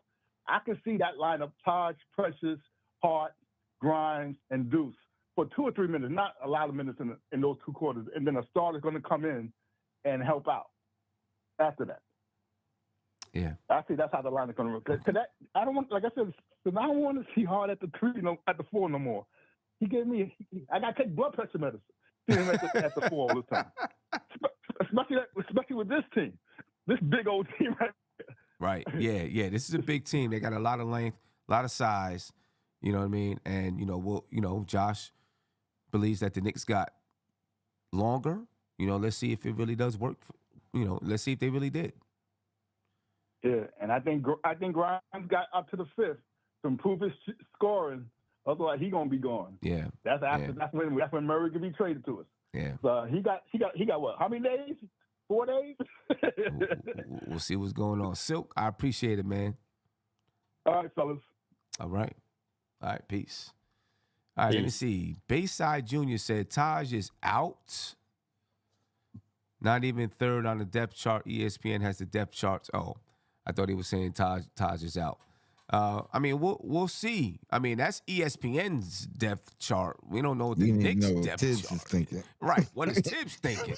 I can see that lineup: Taj, Precious, Hart, Grimes, and Deuce for 2 or 3 minutes, not a lot of minutes in those 2 quarters. And then a starter's going to come in and help out after that. Yeah, I see that's how the line is going to work. Cause that, I don't want, like I said, I don't want to see Hart at the 3, at the 4 no more. He gave me, I got to take blood pressure medicine. See him at the 4 all the time. Especially with this team, this big old team right there. Right. Yeah. This is a big team. They got a lot of length, a lot of size. You know what I mean? And Josh believes that the Knicks got longer. Let's see if it really does work. Let's see if they really did. Yeah, and I think Grimes got up to the 5th to improve his scoring. Otherwise, he gonna be gone. Yeah. That's when Murray can be traded to us. Yeah. So he got what? How many days? 4 days? We'll see what's going on. Silk, I appreciate it, man. All right, fellas. All right, peace. All right, Let me see. Bayside Jr. said Taj is out. Not even 3rd on the depth chart. ESPN has the depth charts. Oh, I thought he was saying Taj is out. I mean, we'll see. I mean, that's ESPN's depth chart. We don't know what the You need to Knicks know what depth Tibbs chart is thinking. Right. What is Tibbs thinking?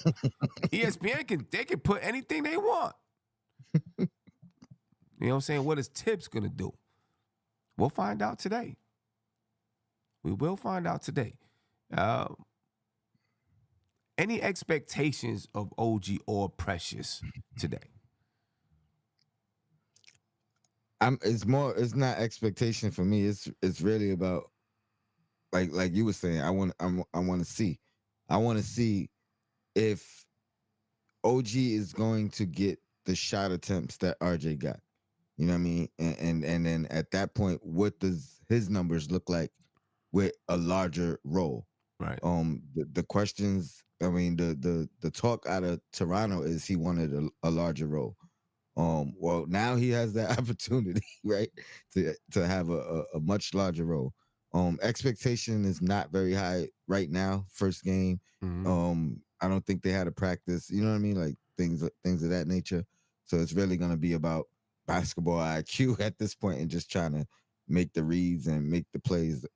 ESPN can put anything they want. You know what I'm saying? What is Tibbs gonna do? We'll find out today. We will find out today. Any expectations of OG or Precious today? It's not expectation for me. It's really about like you were saying. I want to see. I want to see if OG is going to get the shot attempts that RJ got. You know what I mean? And then at that point, what does his numbers look like with a larger role? Right. The questions. I mean, the talk out of Toronto is he wanted a larger role. Well, now he has that opportunity, right, to have a much larger role. Expectation is not very high right now. First game. I don't think they had a practice. You know what I mean? Like things of that nature. So it's really going to be about basketball IQ at this point and just trying to make the reads and make the plays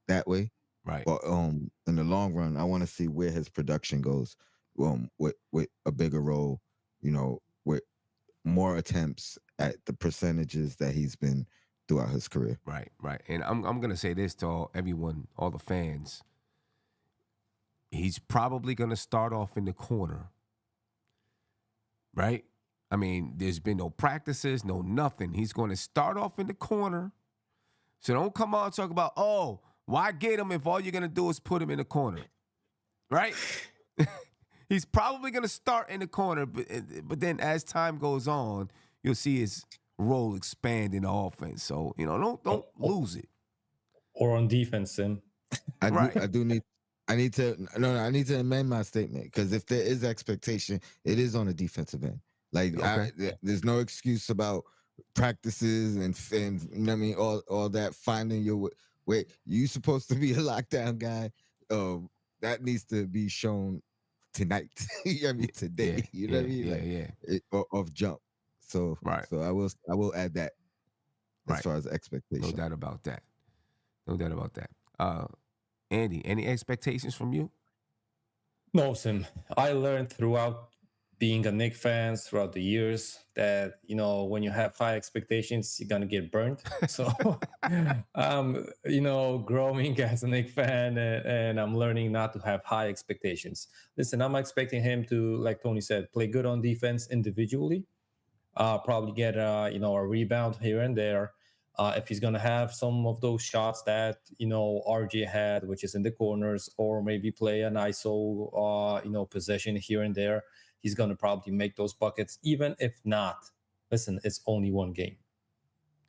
that way. Right. But in the long run, I want to see where his production goes. With a bigger role, you know, with more attempts at the percentages that he's been throughout his career. Right. And I'm gonna say this to everyone, all the fans. He's probably gonna start off in the corner. Right? I mean, there's been no practices, no nothing. He's going to start off in the corner. So don't come on and talk about, oh, why get him if all you're going to do is put him in the corner? Right? He's probably going to start in the corner, but then as time goes on, you'll see his role expand in the offense. So, you know, don't lose it. Or on defense, Sim. I need to amend my statement because if there is expectation, it is on the defensive end. Like there's no excuse about practices and you know what I mean, all that finding your way. You supposed to be a lockdown guy. That needs to be shown tonight. You know what I mean, today. You know what I mean? Off jump. So So I will add that as far as expectation. No doubt about that. Andy, any expectations from you? No, Sim. I learned throughout being a Knicks fan throughout the years that, you know, when you have high expectations, you're going to get burnt. So, you know, growing as a Knicks fan and I'm learning not to have high expectations. Listen, I'm expecting him to, like Tony said, play good on defense individually, probably get, you know, a rebound here and there. If he's going to have some of those shots that, you know, RJ had, which is in the corners, or maybe play an ISO, you know, possession here and there, he's going to probably make those buckets. Even if not, listen, it's only one game.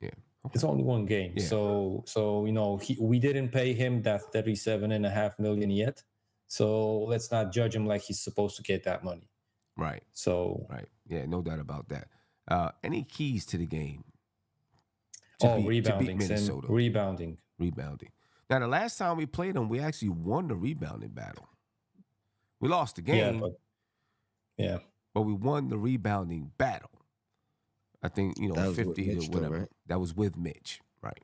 Yeah. Okay. It's only one game. Yeah. So you know, we didn't pay him that $37.5 million yet. So let's not judge him like he's supposed to get that money. Right. So. Right. Yeah, no doubt about that. Any keys to the game? Rebounding. To beat Minnesota. Rebounding. Now, the last time we played them, we actually won the rebounding battle. We lost the game. But we won the rebounding battle. I think, you know, 50 to whatever. Right? That was with Mitch, right?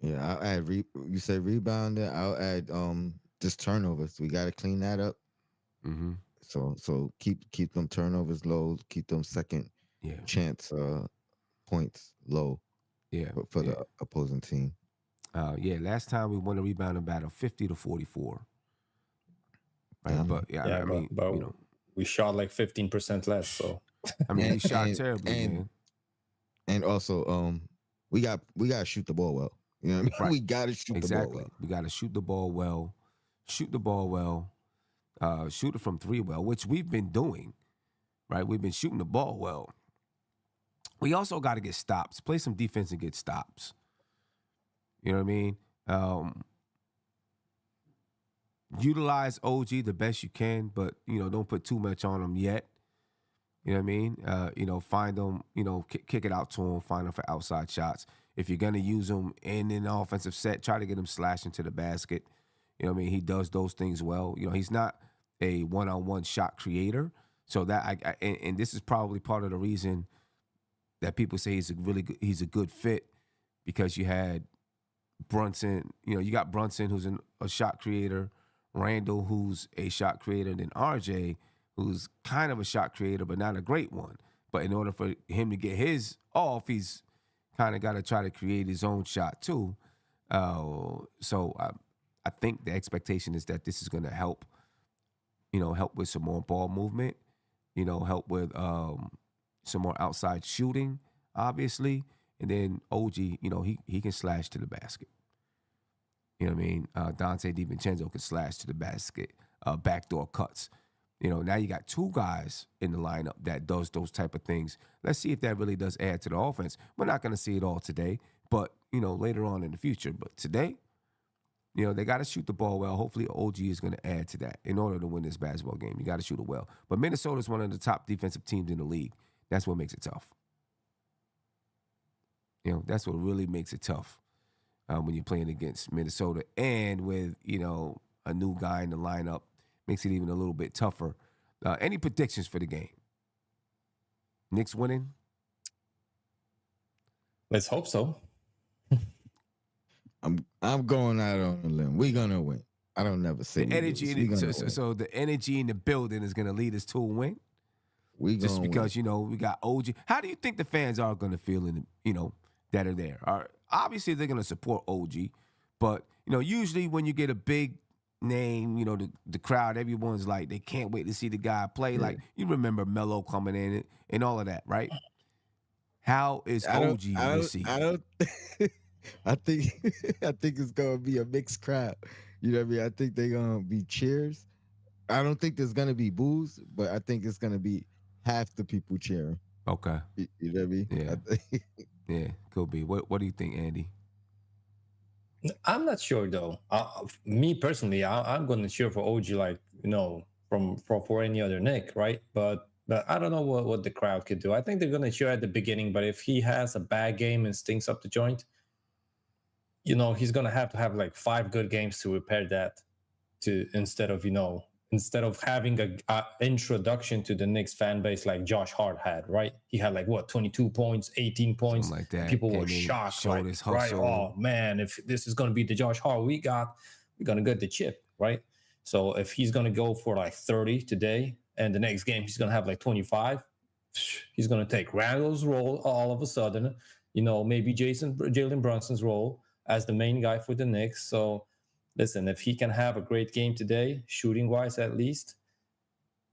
Yeah, I'll add. You said rebounding. I'll add just turnovers. We got to clean that up. Mm-hmm. So keep them turnovers low. Keep them second chance points low. Yeah, for the opposing team. Last time we won the rebounding battle, 50 to 44. Right, but you know, we shot like 15% less. So I mean, we shot terribly, man. And also, we got to shoot the ball well. You know what I mean? Right. We got to shoot the ball well. We got to shoot the ball well. Shoot it from three well, which we've been doing. Right, we've been shooting the ball well. We also got to get stops. Play some defense and get stops. You know what I mean? Utilize OG the best you can, but, you know, don't put too much on him yet. You know what I mean? You know, find them, you know, kick it out to him, find them for outside shots. If you're going to use him in an offensive set, try to get him slashing to the basket. You know what I mean? He does those things well. You know, he's not a one-on-one shot creator. So that, and this is probably part of the reason that people say he's a good fit because you had Brunson. You got Brunson, who's a shot creator, Randall, who's a shot creator, and then RJ, who's kind of a shot creator, but not a great one. But in order for him to get his off, he's kind of got to try to create his own shot too. So I think the expectation is that this is going to help with some more ball movement, help with some more outside shooting, obviously. And then OG, he can slash to the basket. You know what I mean? Dante DiVincenzo can slash to the basket, backdoor cuts. Now you got two guys in the lineup that does those type of things. Let's see if that really does add to the offense. We're not going to see it all today, but, later on in the future. But today, they got to shoot the ball well. Hopefully OG is going to add to that in order to win this basketball game. You got to shoot it well. But Minnesota is one of the top defensive teams in the league. That's what makes it tough. That's what really makes it tough when you're playing against Minnesota. And with, a new guy in the lineup, makes it even a little bit tougher. Any predictions for the game? Knicks winning? Let's hope so. I'm going out on a limb. We're gonna win. I don't never say the energy. So the energy in the building is gonna lead us to a win. Just because win. We got OG. How do you think the fans are gonna feel that are there? Obviously they're gonna support OG, but usually when you get a big name, the crowd, everyone's like they can't wait to see the guy play. Yeah. Like you remember Melo coming in and all of that, right? How is OG received? I think it's gonna be a mixed crowd. You know what I mean? I think they're gonna be cheers. I don't think there's gonna be boos, but I think it's gonna be half the people cheering. Okay. You know what I mean? Yeah. Yeah, could be. What do you think, Andy? I'm not sure though. Me personally, I'm going to cheer for OG, like for any other Nick, right? But I don't know what the crowd could do. I think they're going to cheer at the beginning, but if he has a bad game and stinks up the joint, he's going to have like 5 good games to repair that. Instead of having a introduction to the Knicks fan base like Josh Hart had, right? He had 22 points, 18 points. Something like that. People were shocked, right? Oh man, if this is going to be the Josh Hart we're going to get the chip, right? So if he's going to go for 30 today and the next game he's going to have 25, he's going to take Randall's role all of a sudden, maybe Jalen Brunson's role as the main guy for the Knicks. So listen, if he can have a great game today, shooting-wise at least,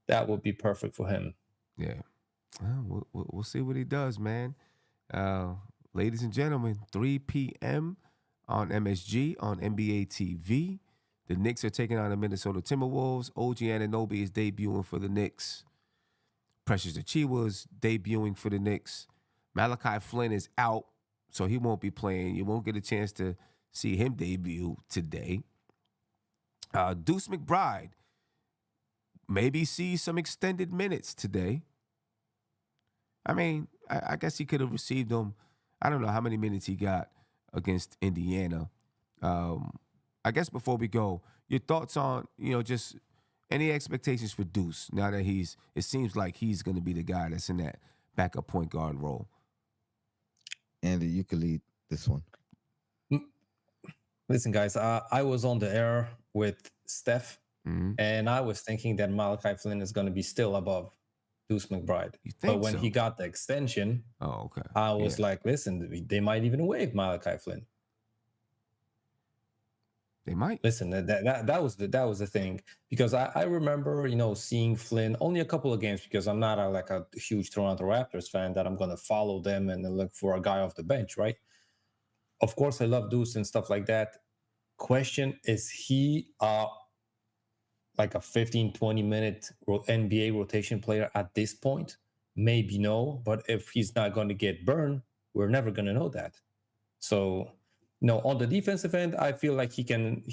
that would be perfect for him. Yeah. We'll see what he does, man. Ladies and gentlemen, 3 p.m. on MSG on NBA TV. The Knicks are taking on the Minnesota Timberwolves. OG Anunoby is debuting for the Knicks. Precious Achiuwa is debuting for the Knicks. Malachi Flynn is out, so he won't be playing. You won't get a chance to see him debut today. Deuce McBride maybe see some extended minutes today. I mean, I guess he could have received them. I don't know how many minutes he got against Indiana. I guess before we go, your thoughts on, just any expectations for Deuce now that it seems like he's going to be the guy that's in that backup point guard role. Andy, you could lead this one. Listen, guys, I was on the air with Steph, and I was thinking that Malachi Flynn is going to be still above Deuce McBride. You think but when so? he got the extension, I was like, listen, they might even waive Malachi Flynn. They might. Listen, that was the thing, because I remember seeing Flynn only a couple of games, because I'm not a huge Toronto Raptors fan that I'm going to follow them and look for a guy off the bench, right? Of course, I love Deuce and stuff like that. Question, is he like a 15, 20-minute NBA rotation player at this point? Maybe no, but if he's not going to get burned, we're never going to know that. So, on the defensive end, I feel like he can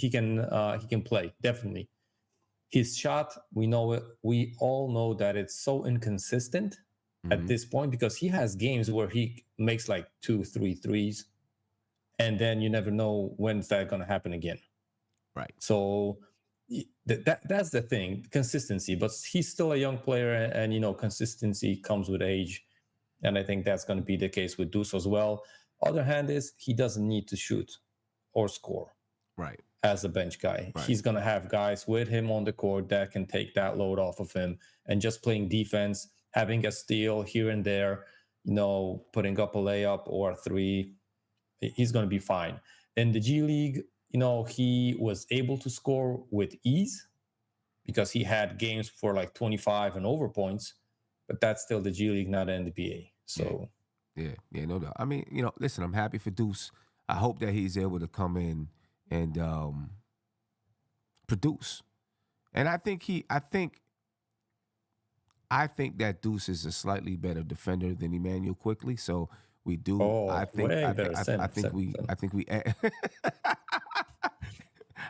play, definitely. His shot, we know it. We all know that it's so inconsistent at this point, because he has games where he makes 2-3 threes, and then you never know when's that going to happen again. Right. So that's the thing, consistency. But he's still a young player, and consistency comes with age. And I think that's going to be the case with Deuce as well. Other hand is he doesn't need to shoot or score. Right. As a bench guy. Right. He's going to have guys with him on the court that can take that load off of him, and just playing defense, having a steal here and there, putting up a layup or a three, he's going to be fine. In the G League, he was able to score with ease because he had games for like 25 and over points, but that's still the G League, not NBA. So yeah, no doubt. I mean, listen, I'm happy for Deuce. I hope that he's able to come in and produce. And I think that Deuce is a slightly better defender than Emmanuel Quickly. So we do. I think we add,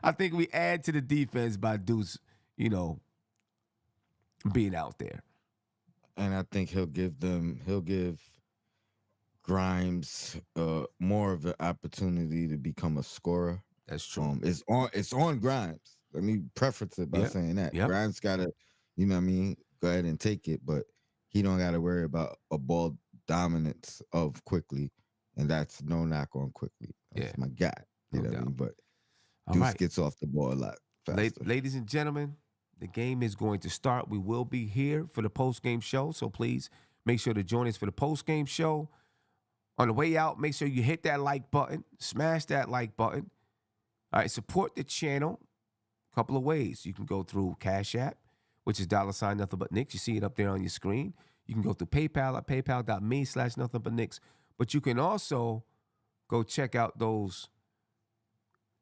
I think we add to the defense by Deuce, being out there. And I think he'll give Grimes more of an opportunity to become a scorer. That's true. It's on Grimes. Let me preface it by saying that. Grimes gotta, go ahead and take it, but he don't gotta worry about a ball dominance of Quickly, and that's no knock on Quickly. That's my guy. You know what I mean? But Deuce gets off the ball a lot faster. Ladies and gentlemen, the game is going to start. We will be here for the post-game show, so please make sure to join us for the post-game show. On the way out, make sure you hit that like button, smash that like button. All right, support the channel a couple of ways. You can go through Cash App, which is $ nothing but Knicks. You see it up there on your screen. You can go through PayPal at paypal.me/nothing-but-Knicks. But you can also go check out those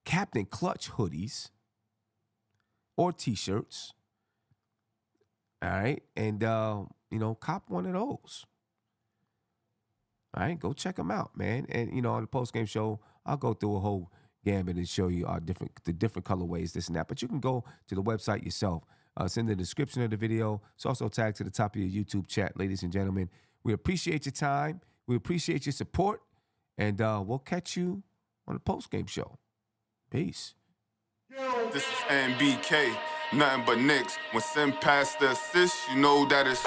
Captain Clutch hoodies or T-shirts. All right, and cop one of those. All right, go check them out, man. And on the post-game show, I'll go through a whole gambit and show you the different colorways, this and that. But you can go to the website yourself. It's in the description of the video. It's also tagged to the top of your YouTube chat, ladies and gentlemen. We appreciate your time. We appreciate your support. And we'll catch you on the post-game show. Peace. This is NBK, nothing but Knicks. When Sim passed the assist, you know that it's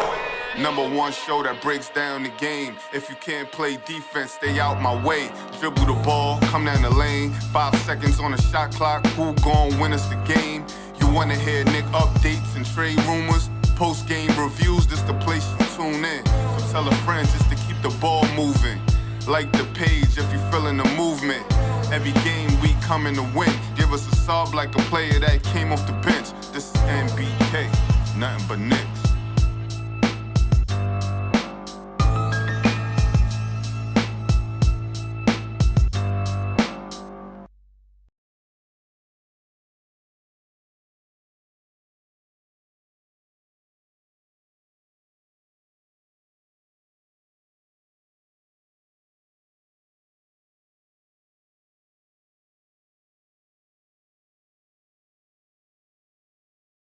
#1 show that breaks down the game. If you can't play defense, stay out my way. Dribble the ball, come down the lane. 5 seconds on the shot clock, who gon' win us the game? You wanna hear Nick updates and trade rumors? Post-game reviews, this the place you tune in. So tell a friend just to keep the ball moving. Like the page if you feeling the movement. Every game we coming to win. Give us a sub like a player that came off the bench. This is NBK, nothing but Knicks.